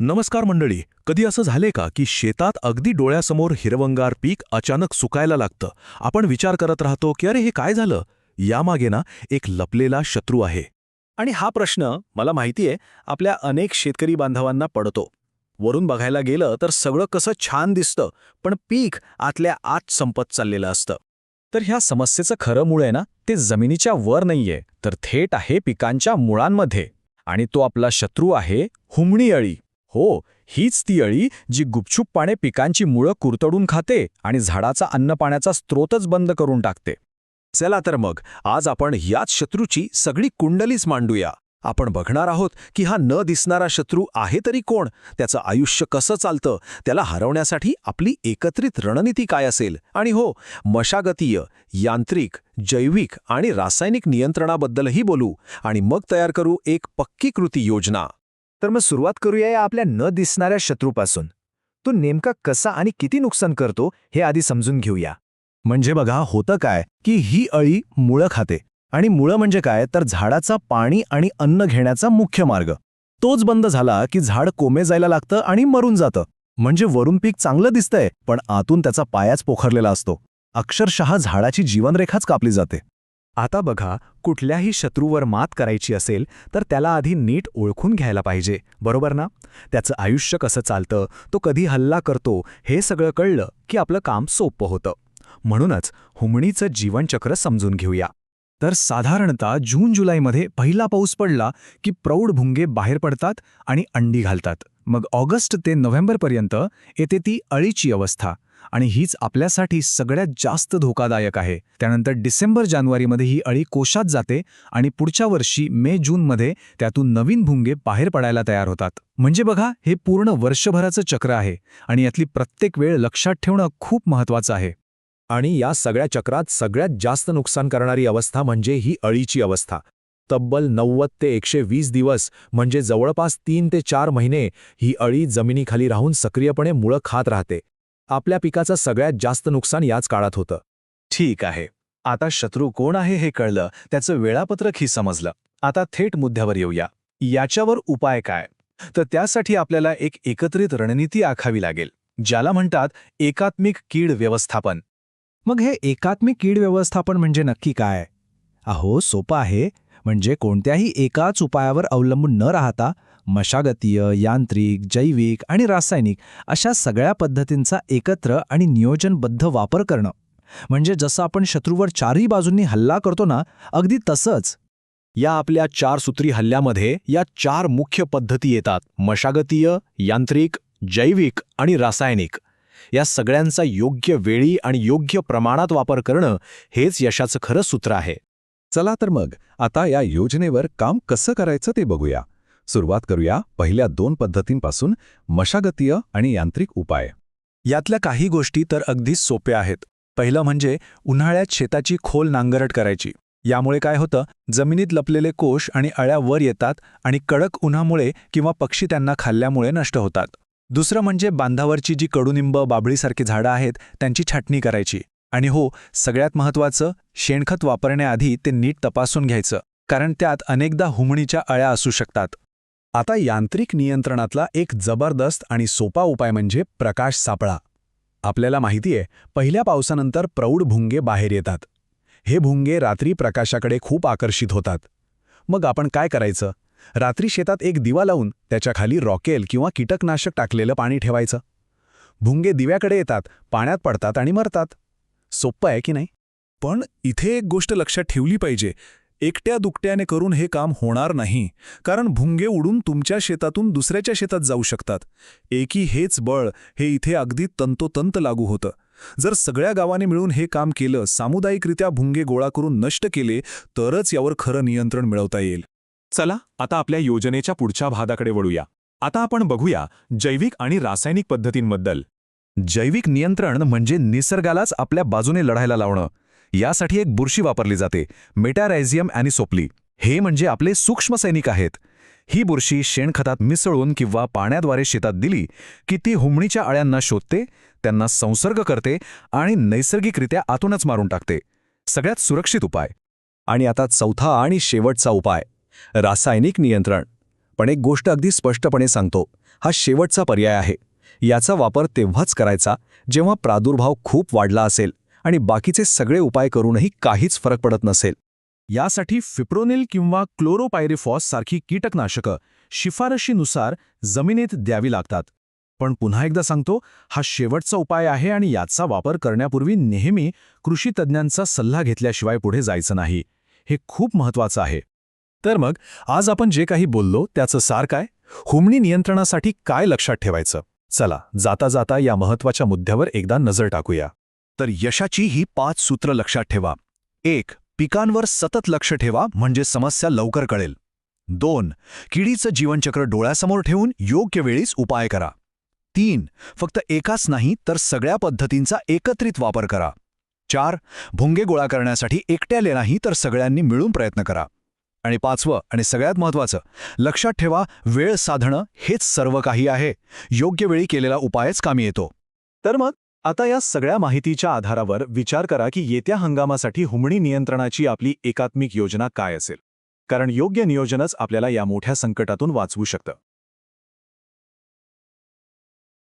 नमस्कार मंडळी. कधी असं झाले का की शेतात अगदी डोळ्यासमोर हिरवंगार पीक अचानक सुकायला लागतं. आपण विचार करत राहतो की अरे हे काय झालं. यामागे ना एक लपलेला शत्रू आहे. आणि हा प्रश्न मला माहितीये आपल्या अनेक शेतकरी बांधवांना पडतो. वरून बघायला गेलं तर सगळं कसं छान दिसतं, पण पीक आतल्या आत संपत चाललेलं असतं. तर ह्या समस्येचं खरं मूळ आहे ना, ते जमिनीच्या वर नाहीये, तर थेट आहे पिकांच्या मुळांमध्ये. आणि तो आपला शत्रू आहे हुमणी अळी. हो, हीच ती अळी जी गुपचूपपणे पिकांची मुळं कुरतडून खाते आणि झाडाचा अन्नपाण्याचा स्रोतच बंद करून टाकते. चला तर मग आज आपण याच शत्रूची सगळी कुंडलीच मांडूया. आपण बघणार आहोत की हा न दिसणारा शत्रू आहे तरी कोण, त्याचं आयुष्य कसं चालतं, त्याला हरवण्यासाठी आपली एकत्रित रणनीती काय असेल, आणि हो, मशागतीय, यांत्रिक, जैविक आणि रासायनिक नियंत्रणाबद्दलही बोलू. आणि मग तयार करू एक पक्की कृती योजना. तर मग सुरुवात करूया या आपल्या न दिसणाऱ्या शत्रूपासून. तो नेमका कसा आणि किती नुकसान करतो हे आधी समजून घेऊया. म्हणजे बघा, होतं काय की ही अळी मुळं खाते. आणि मुळं म्हणजे काय, तर झाडाचा पाणी आणि अन्न घेण्याचा मुख्य मार्ग. तोच बंद झाला की झाड कोमे जायला लागतं आणि मरून जातं. म्हणजे वरून पीक चांगलं दिसतंय, पण आतून त्याचा पायाच पोखरलेला असतो. अक्षरशः झाडाची जीवनरेखाच कापली जाते. आता बघा, कुठल्याही शत्रूवर मात करायची असेल तर त्याला आधी नीट ओळखून घ्यायला पाहिजे, बरोबर ना? त्याचं आयुष्य कसं चालतं, तो कधी हल्ला करतो, हे सगळं कळलं की आपलं काम सोपं होतं. म्हणूनच हुमणीचं जीवनचक्र समजून घेऊया. तर साधारणतः जून-जुलैमध्ये पहिला पाऊस पडला की प्रौढ भुंगे बाहेर पडतात आणि अंडी घालतात. मग ऑगस्ट ते नोव्हेंबरपर्यंत येते ती अळीची अवस्था, आणि हीच आपल्यासाठी सगळ्यात जास्त धोकादायक आहे. त्यानंतर डिसेंबर-जानेवारीमध्ये ही अळी कोशात जाते आणि पुढच्या वर्षी मे-जूनमध्ये त्यातून नवीन भुंगे बाहेर पडायला तयार होतात. म्हणजे बघा, हे पूर्ण वर्षभराचं चक्र आहे आणि यातली प्रत्येक वेळ लक्षात ठेवणं खूप महत्त्वाचं आहे. आणि या सगळ्या चक्रात सगळ्यात जास्त नुकसान करणारी अवस्था म्हणजे ही अळीची अवस्था. तब्बल 90 ते 120 दिवस, म्हणजे जवळपास 3 ते 4 महिने ही अळी जमिनीखाली राहून सक्रियपणे मुळं खात राहते. आपल्या पिकाचं सगळ्यात जास्त नुकसान याच काळात होतं. ठीक आहे, आता शत्रू कोण आहे हे कळलं, त्याचं वेळापत्रकही समजलं. आता थेट मुद्द्यावर येऊया. याच्यावर उपाय काय? तर त्यासाठी आपल्याला एक एकत्रित रणनीती आखावी लागेल, ज्याला म्हणतात एकात्मिक कीड व्यवस्थापन. मग हे एकात्मिक कीड व्यवस्थापन म्हणजे नक्की काय? अहो, सोपं आहे. म्हणजे कोणत्याही एकाच उपायावर अवलंबून न राहता मशागतीय, यांत्रिक, जैविक आणि रासायनिक अशा सगळ्या पद्धतींचा एकत्र आणि नियोजनबद्ध वापर करणं. म्हणजे जसं आपण शत्रूवर चारही बाजूंनी हल्ला करतो ना, अगदी तसंच. या आपल्या 4 सूत्री हल्ल्यामध्ये या 4 मुख्य पद्धती येतात: मशागतीय, यांत्रिक, जैविक आणि रासायनिक. या सगळ्यांचा योग्य वेळी आणि योग्य प्रमाणात वापर करणं हेच यशाचं खरं सूत्र आहे. चला तर मग आता या योजनेवर काम कसं करायचं ते बघूया. सुरुवात करूया पहिल्या 2 पद्धतींपासून, मशागतीय आणि यांत्रिक उपाय. यातल्या काही गोष्टी तर अगदीच सोप्या आहेत. पहिलं म्हणजे उन्हाळ्यात शेताची खोल नांगरट करायची. यामुळे काय होतं, जमिनीत लपलेले कोश आणि अळ्या वर येतात आणि कडक उन्हामुळे किंवा पक्षी त्यांना खाल्ल्यामुळे नष्ट होतात. दुसरं म्हणजे बांधावरची जी कडुनिंब, बाभळीसारखी झाडं आहेत त्यांची छाटणी करायची. आणि हो, सगळ्यात महत्त्वाचं, शेणखत वापरण्याआधी ते नीट तपासून घ्यायचं, कारण त्यात अनेकदा हुमणीच्या अळ्या असू शकतात. आता यांत्रिक नियंत्रणातला एक जबरदस्त आणि सोपा उपाय म्हणजे प्रकाश सापळा. आपल्याला माहिती आहे, पहिल्या पावसानंतर प्रौढ भुंगे बाहेर येतात. हे भुंगे रात्री प्रकाशाकडे खूप आकर्षित होतात. मग आपण काय करायचं? रात्री शेतात एक दिवा लावून त्याच्या खाली रॉकेल किंवा कीटकनाशक टाकलेलं पाणी ठेवायचं. भुंगे दिव्याकडे येतात, पाण्यात पडतात आणि मरतात. सोपं आहे की नाही? पण इथे एक गोष्ट लक्षात ठेवली पाहिजे. एकट्या दुकट्याने करून हे काम होणार नाही, कारण भुंगे उडून तुमच्या शेतातून दुसऱ्याच्या शेतात जाऊ शकतात. एकी हेच बळ हे इथे अगदी तंतोतंत लागू होतं. जर सगळ्या गावाने मिळून हे काम केलं, सामुदायिकरित्या भुंगे गोळा करून नष्ट केले, तरच यावर खरं नियंत्रण मिळवता येईल. चला आता आपल्या योजनेच्या पुढच्या भागाकडे वळूया. आता आपण बघूया जैविक आणि रासायनिक पद्धतींबद्दल. जैविक नियंत्रण म्हणजे निसर्गालाच आपल्या बाजूने लढायला लावणं. यासाठी एक बुरशी वापरली जाते, मेटारायझियम ॲनिसोप्ली. हे म्हणजे आपले सूक्ष्म सैनिक आहेत. ही बुरशी शेणखतात मिसळून किंवा पाण्याद्वारे शेतात दिली की ती हुमणीच्या अळ्यांना शोधते, त्यांना संसर्ग करते आणि नैसर्गिकरित्या आतूनच मारून टाकते. सगळ्यात सुरक्षित उपाय. आणि आता चौथा आणि शेवटचा उपाय, रासायनिक नियंत्रण. पण एक गोष्ट अगदी स्पष्टपणे सांगतो, हा शेवटचा पर्याय आहे. याचा वापर तेव्हाच करायचा जेव्हा प्रादुर्भाव खूप वाढला असेल आणि बाकीचे सगळे उपाय करूनही काहीच फरक पडत नसेल. यासाठी फिप्रोनिल किंवा क्लोरोपायरिफॉस सारखी कीटकनाशकं शिफारशीनुसार जमिनीत द्यावी लागतात. पण पुन्हा एकदा सांगतो, हा शेवटचा उपाय आहे आणि याचा वापर करण्यापूर्वी नेहमी कृषी तज्ज्ञांचा सल्ला घेतल्याशिवाय पुढे जायचं नाही. हे खूप महत्त्वाचं आहे. तर मग आज आपण जे काही बोललो त्याचं सार काय? हुमणी नियंत्रणासाठी काय लक्षात ठेवायचं? चला जाता जाता या महत्त्वाच्या मुद्द्यावर एकदा नजर टाकूया. तर यशाची ही 5 सूत्र लक्षात ठेवा. 1. पिकांवर सतत लक्ष ठेवा म्हणजे समस्या लवकर कळेल. 2. किडीचं जीवनचक्र डोळ्यासमोर ठेवून योग्य वेळीच उपाय करा. 3. फक्त एकाच नाही तर सगळ्या पद्धतींचा एकत्रित वापर करा. 4. भुंगे गोळा करण्यासाठी एकट्याने नाही तर सगळ्यांनी मिळून प्रयत्न करा. आणि 5वं आणि सगळ्यात महत्त्वाचं, लक्षात ठेवा, वेळ साधणं हेच सर्व काही आहे. योग्य वेळी केलेला उपायच कामी येतो. तर मग आता या सगळ्या माहितीच्या आधारावर विचार करा की येत्या हंगामासाठी हुमणी नियंत्रणाची आपली एकात्मिक योजना काय असेल. कारण योग्य नियोजनच आपल्याला या मोठ्या संकटातून वाचवू शकतं.